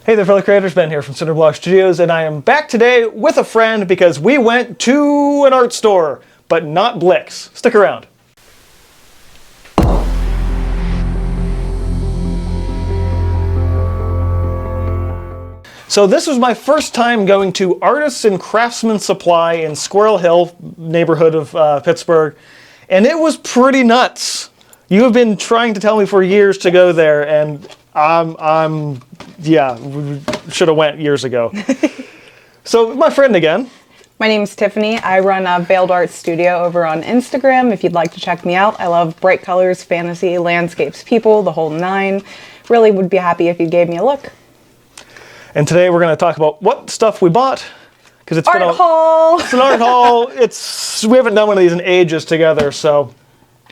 Hey there, fellow creators, Ben here from Cinder Studios, and I am back today with a friend because we went to an art store, but not Blick's. Stick around. So this was my first time going to Artists and Craftsman Supply in Squirrel Hill, neighborhood of Pittsburgh, and it was pretty nuts. You have been trying to tell me for years to go there, and yeah, we should have went years ago. So my friend again. My name's Tiffany. I run VeildedStudio over on Instagram if you'd like to check me out. I love bright colors, fantasy, landscapes, people, the whole nine. Really would be happy if you gave me a look. And today we're going to talk about what stuff we bought. Because it's art haul! It's an art haul. We haven't done one of these in ages together, so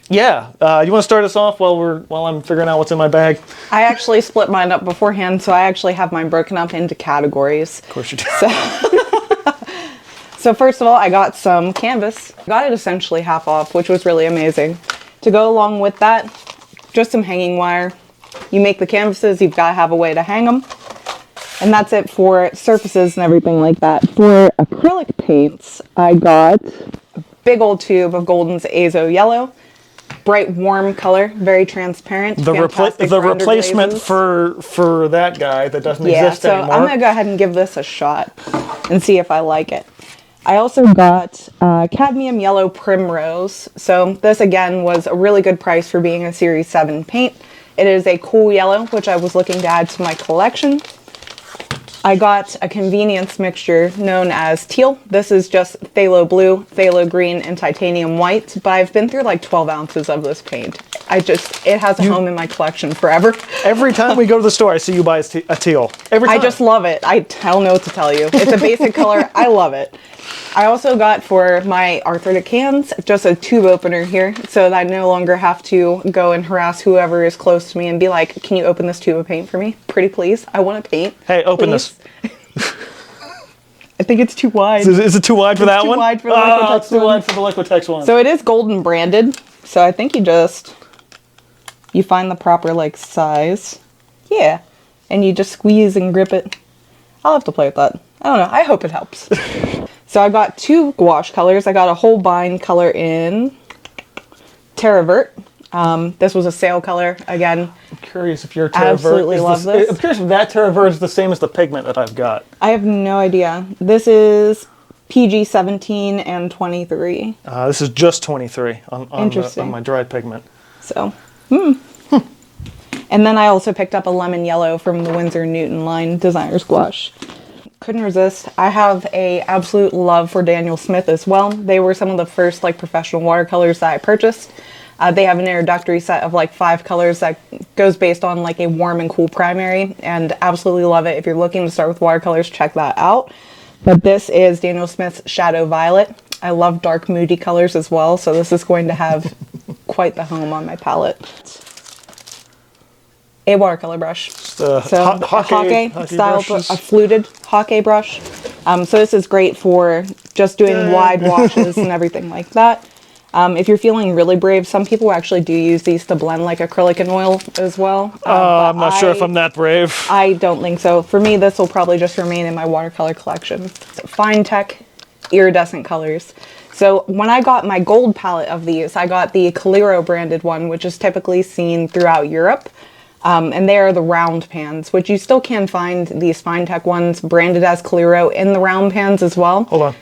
yeah. You want to start us off while I'm figuring out what's in my bag? I actually split mine up beforehand, so I actually have mine broken up into categories. Of course you do. So first of all, I got some canvas. Got it essentially half off, which was really amazing. To go along with that, just some hanging wire. You make the canvases, you've got to have a way to hang them. And that's it for surfaces and everything like that. For acrylic paints, I got a big old tube of Golden's Azo Yellow. Bright, warm color, very transparent. The replacement for that guy that doesn't exist anymore. So I'm going to go ahead and give this a shot and see if I like it. I also got cadmium yellow primrose. So this again was a really good price for being a Series 7 paint. It is a cool yellow, which I was looking to add to my collection. I got a convenience mixture known as teal. This is just phthalo blue, phthalo green, and titanium white, but I've been through like 12 ounces of this paint. It has a home in my collection forever. Every time we go to the store, I see you buy a teal. Every time. I just love it. I don't know what to tell you. It's a basic color. I love it. I also got for my arthritic hands just a tube opener here so that I no longer have to go and harass whoever is close to me and be like, can you open this tube of paint for me? Pretty please. I want to paint. Hey, open this. I think it's too wide. Is it too wide for that one? Too wide for the Liquitex it's too wide for the Liquitex one. So it is golden branded. So I think you find the proper like size. Yeah. And you just squeeze and grip it. I'll have to play with that. I don't know. I hope it helps. So I got two gouache colors. I got a Holbein color in Terra Vert. This was a sale color again. I'm curious if your Terra Vert absolutely love this. I'm curious if that Terra Vert is the same as the pigment that I've got. I have no idea. This is PG 17 and 23. This is just 23 on my dried pigment. So, And then I also picked up a lemon yellow from the Winsor Newton line designer's gouache. Couldn't resist. I have a absolute love for Daniel Smith as well. They were some of the first like professional watercolors that I purchased. They have an introductory set of like 5 colors that goes based on like a warm and cool primary, and absolutely love it. If you're looking to start with watercolors, check that out. But this is Daniel Smith's Shadow Violet. I love dark moody colors as well, so this is going to have quite the home on my palette. A watercolor brush. So Hake style, a fluted Hake brush. So this is great for just doing wide washes and everything like that. If you're feeling really brave, some people actually do use these to blend like acrylic and oil as well. I'm not sure if I'm that brave. I don't think so. For me, this will probably just remain in my watercolor collection. So fine tech, iridescent colors. So when I got my gold palette of these, I got the Caliro branded one, which is typically seen throughout Europe. And they are the round pans, which you still can find these fine tech ones branded as Caliro in the round pans as well. Hold on.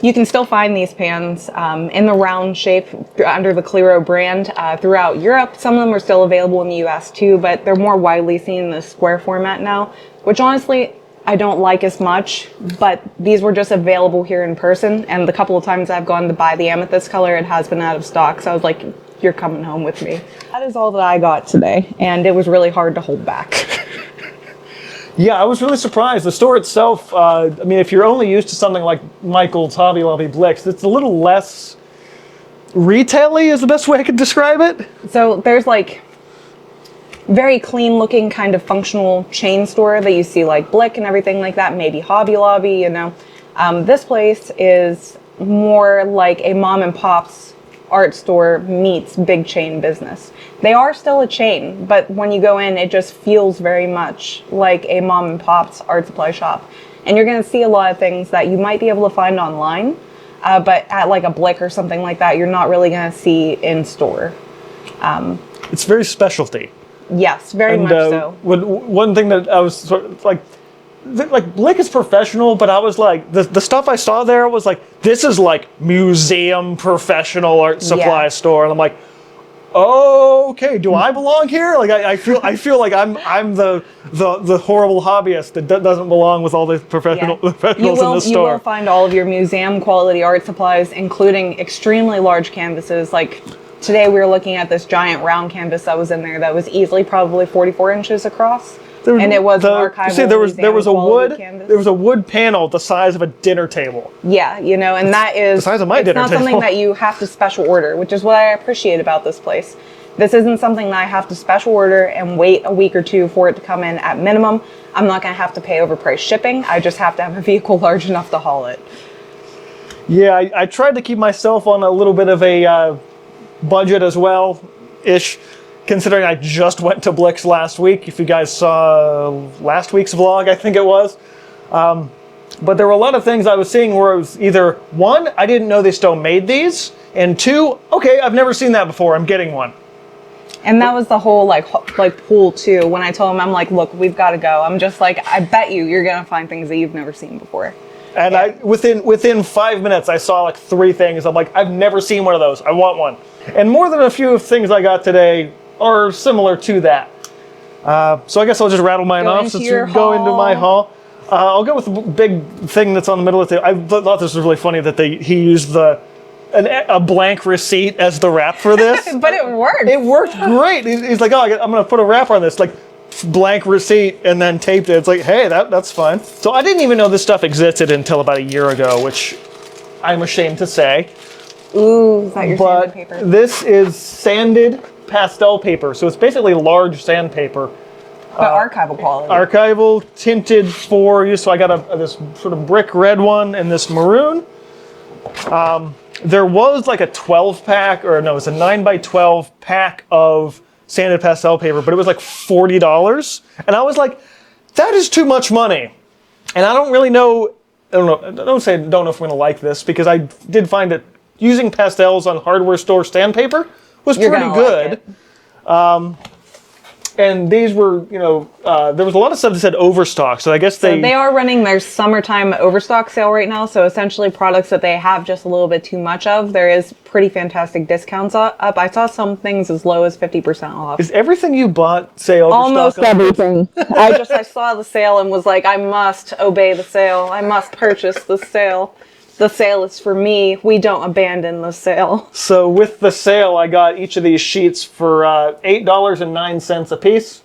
You can still find these pans in the round shape under the Caliro brand throughout Europe. Some of them are still available in the US too, but they're more widely seen in the square format now, which honestly I don't like as much, but these were just available here in person, and the couple of times I've gone to buy the amethyst color, it has been out of stock, so I was like, you're coming home with me. That is all that I got today, and it was really hard to hold back. Yeah, I was really surprised. The store itself, I mean, if you're only used to something like Michael's, Hobby Lobby, Blick's, it's a little less retail-y is the best way I could describe it. So there's like very clean looking kind of functional chain store that you see like Blick and everything like that, maybe Hobby Lobby, you know. This place is more like a mom and pop's art store meets big chain business. They are still a chain, but when you go in, it just feels very much like a mom and pop's art supply shop. And you're going to see a lot of things that you might be able to find online, but at like a Blick or something like that, you're not really going to see in store. It's very specialty. Yes, very much so. One thing that I was sort of like Blick is professional, but I was like, the stuff I saw there was like, this is like museum professional art supply store, and I'm like, oh, okay, do I belong here? Like I feel like I'm the horrible hobbyist that doesn't belong with all the professionals in the store. You will find all of your museum quality art supplies, including extremely large canvases. Like today, we were looking at this giant round canvas that was in there that was easily probably 44 inches across. And it was archival. See, there was a wood panel the size of a dinner table. Yeah, you know, and that is the size of my dinner table. It's not something that you have to special order, which is what I appreciate about this place. This isn't something that I have to special order and wait a week or two for it to come in at minimum. I'm not going to have to pay overpriced shipping. I just have to have a vehicle large enough to haul it. Yeah, I tried to keep myself on a little bit of a budget as well-ish. Considering I just went to Blick's last week. If you guys saw last week's vlog, I think it was. But there were a lot of things I was seeing where it was either, one, I didn't know they still made these, and two, okay, I've never seen that before, I'm getting one. And that was the whole like pool too. When I told him, I'm like, look, we've got to go. I'm just like, I bet you're going to find things that you've never seen before. And yeah. Within 5 minutes, I saw like 3 things. I'm like, I've never seen one of those. I want one. And more than a few of things I got today are similar to that. So I guess I'll just rattle mine off since you're going to my haul. I'll go with the big thing that's on the middle of the table. I thought this was really funny that he used a blank receipt as the wrap for this. But it worked. It worked great. He's like, oh, I'm going to put a wrap on this. Like, blank receipt and then taped it. It's like, hey, that's fine. So I didn't even know this stuff existed until about a year ago, which I'm ashamed to say. Ooh, is that your sanded paper? This is sanded pastel paper, so it's basically large sandpaper. But archival quality. Archival, tinted for use. So I got this sort of brick red one and this maroon. There was like a 12-pack, or no, it's a 9x12 pack of sanded pastel paper, but it was like $40. And I was like, that is too much money. And I don't really know, don't know if I'm going to like this, because I did find that using pastels on hardware store sandpaper was pretty good. And these were, there was a lot of stuff that said overstock. So I guess they are running their summertime overstock sale right now. So essentially products that they have just a little bit too much of, there is pretty fantastic discounts up. I saw some things as low as 50% off. Is everything you bought say overstock? Almost everything. I saw the sale and was like, I must obey the sale. I must purchase the sale. The sale is for me. We don't abandon the sale. So with the sale, I got each of these sheets for $8.09 a piece,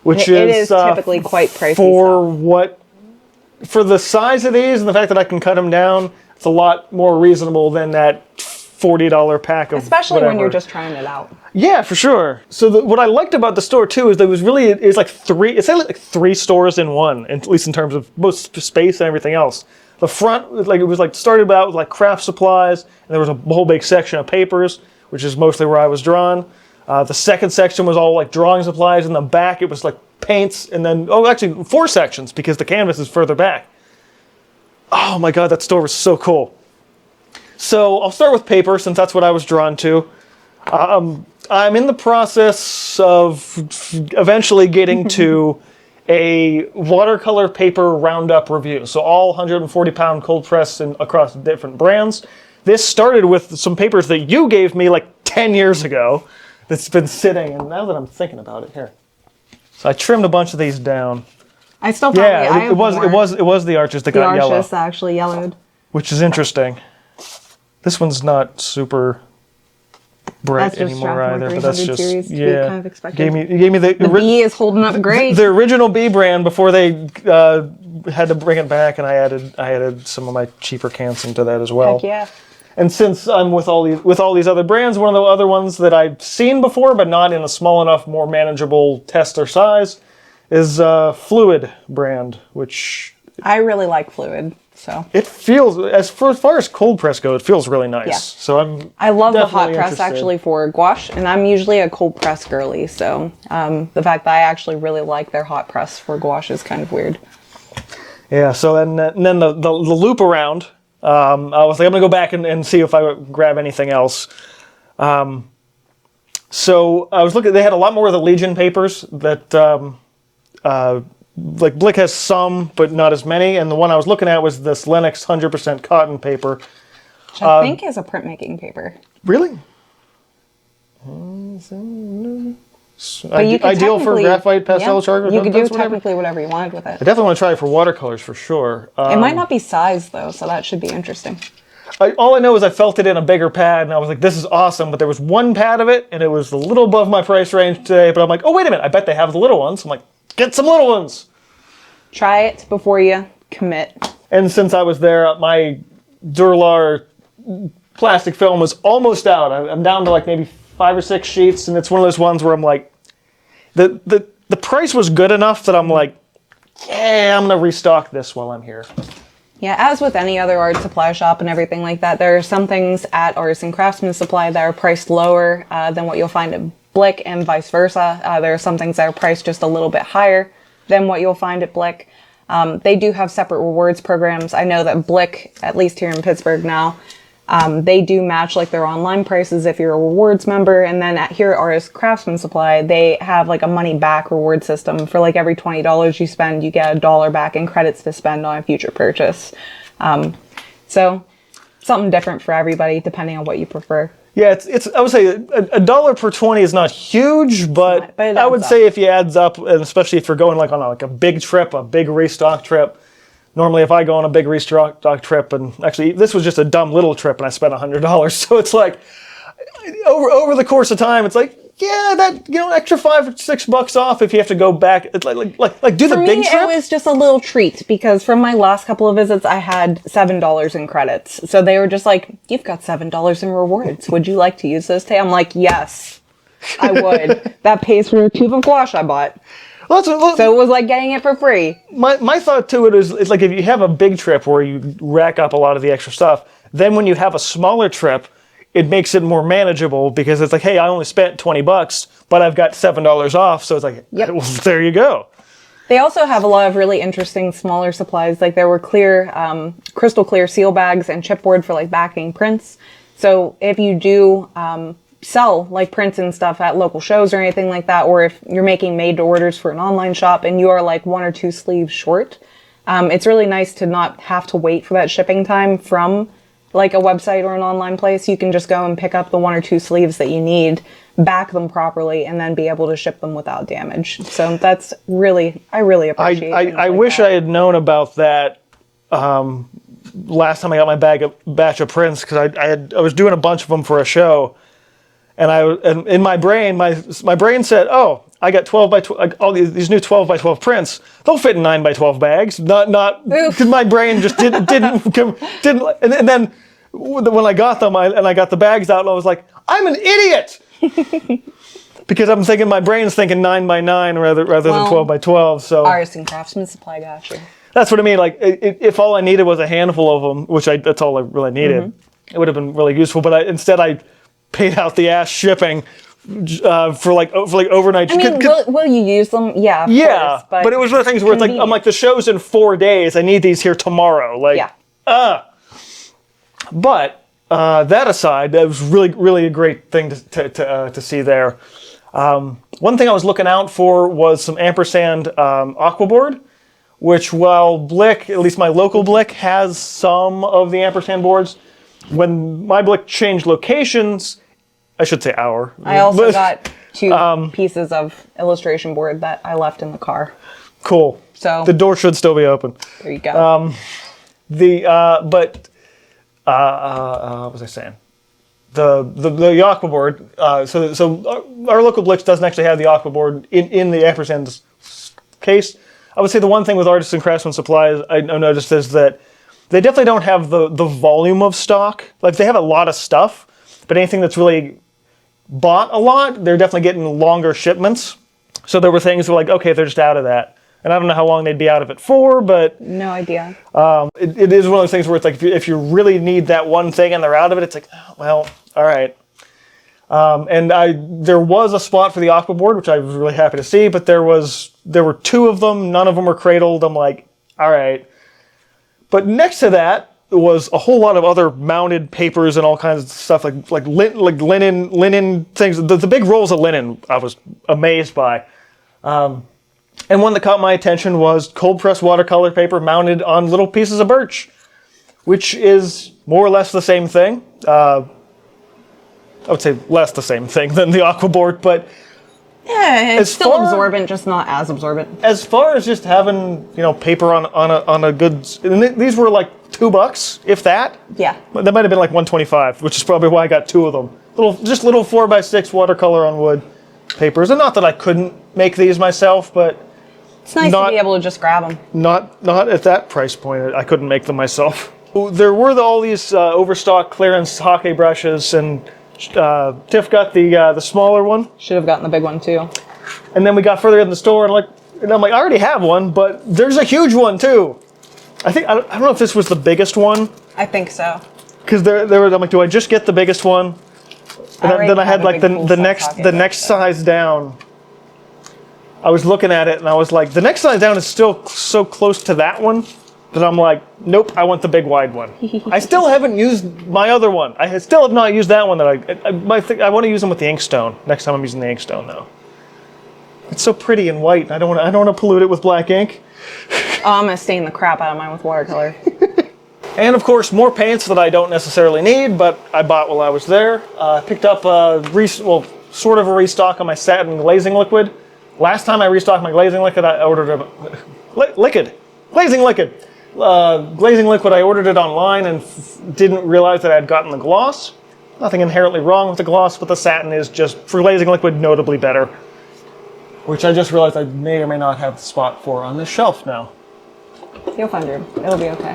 which it is typically quite pricey. For the size of these and the fact that I can cut them down, it's a lot more reasonable than that $40 pack of especially whatever. When you're just trying it out. Yeah, for sure. So what I liked about the store too is there was really it's like three stores in one, at least in terms of both space and everything else. The front, it was started out with like craft supplies, and there was a whole big section of papers, which is mostly where I was drawn. The second section was all like drawing supplies. In the back, it was like paints, and then actually 4 sections because the canvas is further back. Oh my God, that store was so cool. So I'll start with paper since that's what I was drawn to. I'm in the process of eventually getting to a watercolor paper roundup review. So all 140-pound cold press across different brands. This started with some papers that you gave me like 10 years ago that's been sitting, and now that I'm thinking about it, here. So I trimmed a bunch of these down. I still probably it was the arches that got yellow. The arches actually yellowed. Which is interesting. This one's not super bright anymore either, but that's just kind of expected. You gave me the B is holding up great. The original B brand before they had to bring it back, and I added some of my cheaper cans into that as well. Heck yeah. And since I'm with all these other brands, one of the other ones that I've seen before, but not in a small enough, more manageable tester size, is Fluid brand, which I really like Fluid. So it feels, as far as cold press go, it feels really nice. Yeah. So I love the hot definitely press interested. actually for gouache, and I'm usually a cold press girly. So the fact that I actually really like their hot press for gouache is kind of weird. Yeah. So and then the loop around. I was like, I'm gonna go back and see if I grab anything else. So I was looking. They had a lot more of the Legion papers that. Like Blick has some, but not as many. And the one I was looking at was this Lennox 100% cotton paper. Which I think is a printmaking paper. Really? But you could Ideal for graphite, pastel, charcoal. You could do whatever. technically whatever you wanted with it. I definitely want to try it for watercolors for sure. It might not be sized though, so that should be interesting. All I know is I felt it in a bigger pad, and I was like, this is awesome. But there was one pad of it, and it was a little above my price range today. But I'm like, oh, wait a minute. I bet they have the little ones. I'm like, get some little ones. Try it before you commit. And since I was there, my Durlar plastic film was almost out. I'm down to like maybe 5 or 6 sheets, and it's one of those ones where I'm like, the price was good enough that I'm like, yeah, I'm gonna restock this while I'm here. Yeah, as with any other art supply shop and everything like that, there are some things at Artists and Craftsman Supply that are priced lower than what you'll find at Blick, and vice versa. There are some things that are priced just a little bit higher than what you'll find at Blick. They do have separate rewards programs. I know that Blick, at least here in Pittsburgh now, they do match like their online prices if you're a rewards member. And then here at Artist Craftsman Supply, they have like a money back reward system. For like every $20 you spend, you get $1 back in credits to spend on a future purchase. So something different for everybody depending on what you prefer. Yeah, it's. I would say a dollar per 20 is not huge, but But it I would adds say if you adds up, and especially if you're going like on a big trip, a big restock trip. Normally, if I go on a big restock trip, and actually this was just a dumb little trip, and I spent $100, so it's like over the course of time, it's like, yeah, that, extra $5 or $6 off if you have to go back. It's like do the big trip. For me, it was just a little treat because from my last couple of visits, I had $7 in credits. So they were just like, "You've got $7 in rewards. Would you like to use those today?" I'm like, "Yes, I would." That pays for a tube of gouache I bought. So it was like getting it for free. My thought to it is, it's like if you have a big trip where you rack up a lot of the extra stuff, then when you have a smaller trip, it makes it more manageable because it's like, hey, I only spent $20, but I've got $7 off. So it's like, Yep. Well, there you go. They also have a lot of really interesting smaller supplies. Like there were clear, crystal clear seal bags and chipboard for like backing prints. So if you do sell like prints and stuff at local shows or anything like that, or if you're making made to orders for an online shop and you are like 1 or 2 sleeves short, it's really nice to not have to wait for that shipping time from like a website or an online place. You can just go and pick up the 1 or 2 sleeves that you need, back them properly, and then be able to ship them without damage. So that's really, I really appreciate it. I wish I had known about that last time I got my batch of prints, because I was doing a bunch of them for a show, and in my brain, my brain said, oh, I got 12 by 12, all these new 12 by 12 prints. They'll fit in 9 by 12 bags. Not because my brain just didn't. And then when I got them, I got the bags out, and I was like, I'm an idiot. Because I'm thinking, my brain's thinking 9 by 9 rather than 12 by 12. So Artists and Craftsman Supply got you. That's what I mean. Like, if all I needed was a handful of them, which that's all I really needed, it would have been really useful. But instead I paid out the ass shipping for like overnight. I mean, will you use them? Yeah, of yeah. course, but it was one of the things where it's like, I'm like, the show's in 4 days. I need these here tomorrow. Like, yeah. But that aside, that was really, really a great thing to see there. One thing I was looking out for was some ampersand aquaboard, which, while Blick, at least my local Blick, has some of the ampersand boards, when my Blick changed locations, I should say our. I also got 2 pieces of illustration board that I left in the car. Cool. So the door should still be open. There you go. What was I saying? The aquaboard. So our local Blix doesn't actually have the aquaboard in the ampersand case. I would say the one thing with Artists and Craftsman Supplies I noticed is that they definitely don't have the volume of stock. Like, they have a lot of stuff, but anything that's really bought a lot, they're definitely getting longer shipments. So there were things that were like, okay, they're just out of that. And I don't know how long they'd be out of it for, but No idea. it is one of those things where it's like if you really need that one thing and they're out of it, it's like, oh, well, all right. And there was a spot for the aqua board, which I was really happy to see, but there were 2 of them. None of them were cradled. I'm like, all right. But next to that was a whole lot of other mounted papers and all kinds of stuff like linen things. The big rolls of linen I was amazed by. And one that caught my attention was cold pressed watercolor paper mounted on little pieces of birch, which is more or less the same thing. I would say less the same thing than the aqua board, but Yeah, it's still absorbent, just not as absorbent. as far as just having paper on a good, and these were like $2, if that. Yeah. That might have been like $1.25, which is probably why I got 2 of them. Little 4x6 watercolor on wood papers, and not that I couldn't make these myself, but It's nice to be able to just grab them. not at that price point. I couldn't make them myself. There were all these overstock clearance hake brushes, and Tiff got the smaller one. Should have gotten the big one too. And then we got further in the store, and I'm like, I already have one, but there's a huge one too. I don't know if this was the biggest one, I think so. because I'm like, do I just get the biggest one? And then I had like the next size down. I was looking at it and I was like, the next size down is still so close to that one that I'm like, nope, I want the big wide one. I still haven't used my other one. I still have not used that one. I want to use them with the Inkstone next time I'm using the Inkstone though. It's so pretty and white. I don't want to pollute it with black ink. Oh, I'm gonna stain the crap out of mine with watercolor. And of course, more paints that I don't necessarily need, but I bought while I was there. I picked up sort of a restock on my satin glazing liquid. Last time I restocked my glazing liquid, I ordered glazing liquid. Glazing liquid, I ordered it online and didn't realize that I had gotten the gloss. Nothing inherently wrong with the gloss, but the satin is just, for glazing liquid, notably better. Which I just realized I may or may not have the spot for on this shelf now. You'll find room. It'll be okay.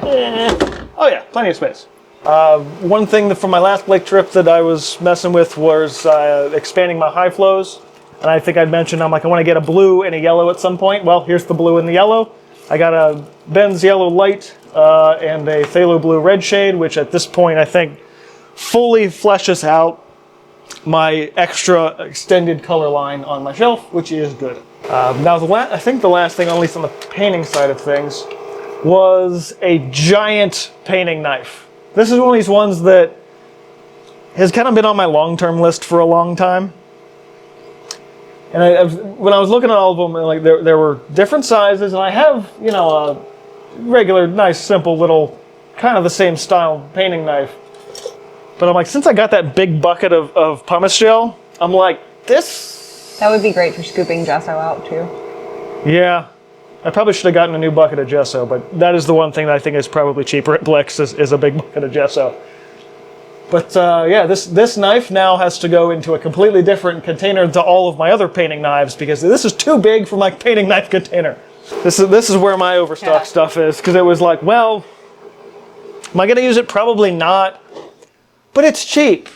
Oh yeah, plenty of space. One thing from my last lake trip that I was messing with was expanding my high flows. And I think I'd mentioned, I'm like, I want to get a blue and a yellow at some point. Well, here's the blue and the yellow. I got a Benz Yellow Light and a Phthalo Blue Red shade, which at this point I think fully fleshes out my extra extended color line on my shelf, which is good. Now, I think the last thing, at least on the painting side of things, was a giant painting knife. This is one of these ones that has kind of been on my long-term list for a long time. And when I was looking at all of them, like there were different sizes, and I have, a regular, nice, simple little, kind of the same style painting knife. But I'm like, since I got that big bucket of pumice gel, I'm like, this... That would be great for scooping gesso out too. Yeah. I probably should have gotten a new bucket of gesso, but that is the one thing that I think is probably cheaper at Blex is a big bucket of gesso. But yeah, this knife now has to go into a completely different container to all of my other painting knives because this is too big for my painting knife container. This is where my overstock stuff is, because it was like, well, am I going to use it? Probably not. But it's cheap.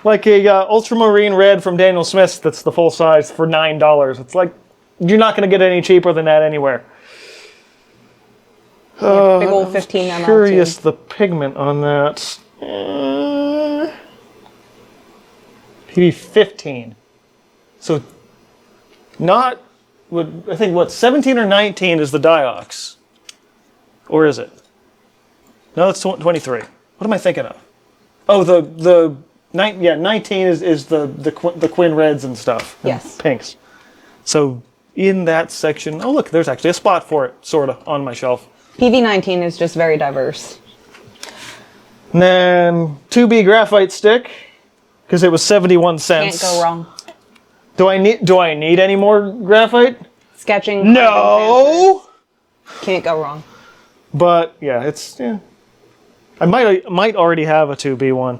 Like a ultramarine red from Daniel Smith's that's the full size for $9. It's like, you're not going to get any cheaper than that anywhere. Big old 15 ml. Curious the pigment on that. PB 15. So not I think 17 or 19 is the diox. Or is it? No, it's 23. What am I thinking of? Oh, 19 is the Quinn reds and stuff. And yes. Pinks. So in that section, oh look, there's actually a spot for it, sort of, on my shelf. PV19 is just very diverse. And then 2B graphite stick, because it was 71 cents. Can't go wrong. Do I need any more graphite? Sketching. No. Can't go wrong. But yeah, I might already have a 2B one.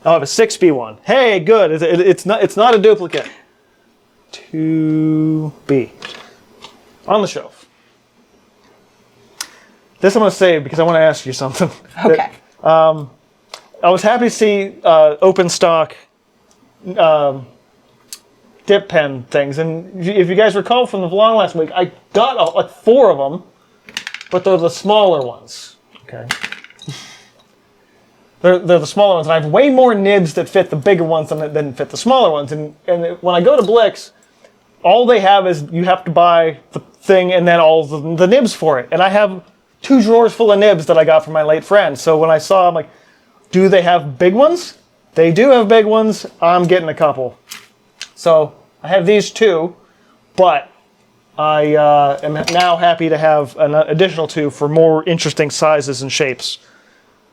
I'll have a 6B one. Hey, good. It's not a duplicate. 2B on the shelf. This I'm going to save because I want to ask you something. Okay. I was happy to see open stock dip pen things. And if you guys recall from the vlog last week, I got like 4 of them, but they're the smaller ones. Okay. They're the smaller ones, and I have way more nibs that fit the bigger ones than fit the smaller ones. And when I go to Blix, all they have is you have to buy the thing and then all the nibs for it. And I have 2 drawers full of nibs that I got from my late friend. So when I saw, I'm like, do they have big ones? They do have big ones. I'm getting a couple. So I have these 2, but I am now happy to have an additional 2 for more interesting sizes and shapes.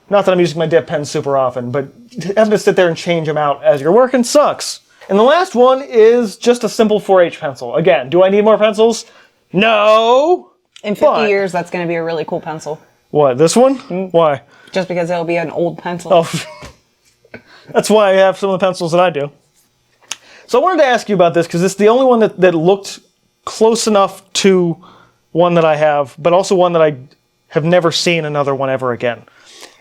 Not that I'm using my dip pen super often, but having to sit there and change them out as you're working sucks. And the last one is just a simple 4H pencil. Again, do I need more pencils? No! In 50 years, that's going to be a really cool pencil. What, this one? Why? Just because it'll be an old pencil. Oh, that's why I have some of the pencils that I do. So I wanted to ask you about this because it's the only one that looked close enough to one that I have, but also one that I have never seen another one ever again.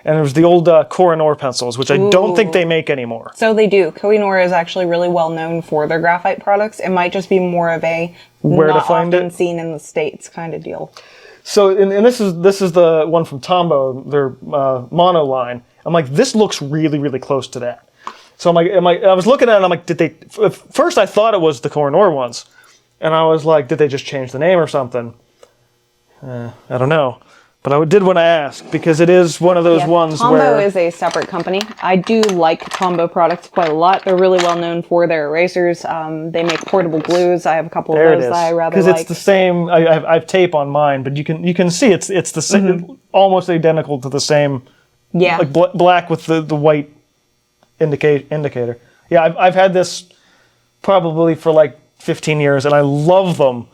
And it was the old Koh-i-Noor pencils, which I don't think they make anymore. So they do. Koh-i-Noor is actually really well known for their graphite products. It might just be more of a where not to find often it seen in the States kind of deal. So, and this is the one from Tombow, their mono line. I'm like, this looks really, really close to that. So I was looking at it, and I'm like, did they? First, I thought it was the Koh-i-Noor ones, and I was like, did they just change the name or something? I don't know. But I did want to ask, because it is one of those ones Tombow where... is a separate company. I do like Tombow products quite a lot. They're really well known for their erasers. They make portable glues. I have a couple of those that I rather like. Because it's the same... I have tape on mine, but you can see it's the same, almost identical to the same... Yeah. Like black with the white indicator. Yeah, I've had this probably for like 15 years, and I love them,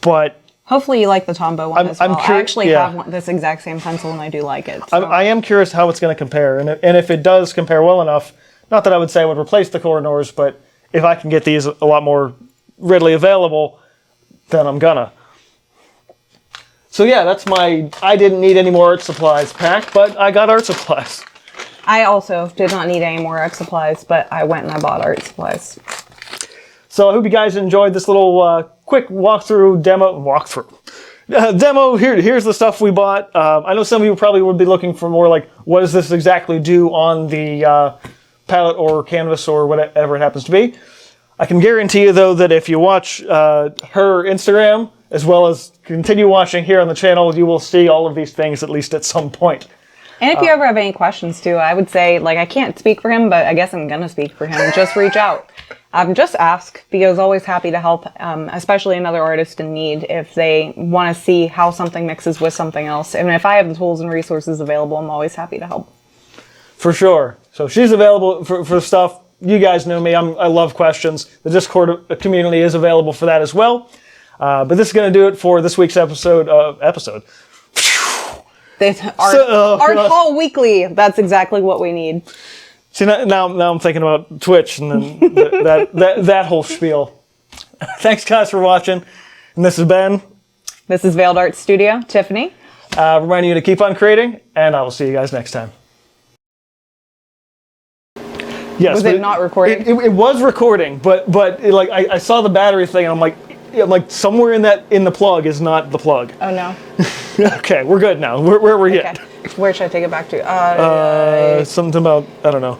but... Hopefully you like the Tombow one as well. I actually yeah. have this exact same pencil, and I do like it. So. I am curious how it's going to compare, and if it does compare well enough, not that I would say I would replace the Koh-i-Noors, but if I can get these a lot more readily available, then I'm gonna. So yeah, that's my I didn't need any more art supplies pack, but I got art supplies. I also did not need any more art supplies, but I went and I bought art supplies. So I hope you guys enjoyed this little quick demo. Here's the stuff we bought. I know some of you probably would be looking for more like, what does this exactly do on the palette or canvas or whatever it happens to be. I can guarantee you though that if you watch her Instagram, as well as continue watching here on the channel, you will see all of these things at least at some point. And if you ever have any questions too, I would say, like, I can't speak for him, but I guess I'm gonna speak for him. Just reach out. Just ask, because always happy to help, especially another artist in need if they want to see how something mixes with something else. And if I have the tools and resources available, I'm always happy to help. For sure. So she's available for stuff. You guys know me. I love questions. The Discord community is available for that as well. But this is going to do it for this week's episode. Art Hall Weekly. That's exactly what we need. See, now I'm thinking about Twitch and then that whole spiel. Thanks, guys, for watching. And this has been... This is VeildedStudio, Tiffany. Reminding you to keep on creating, and I will see you guys next time. Yes, was it not recording? It was recording, but like I saw the battery thing, and I'm like somewhere in the plug is not the plug. Oh no. Okay, we're good now. Where are we at? Where should I take it back to? Something about, I don't know.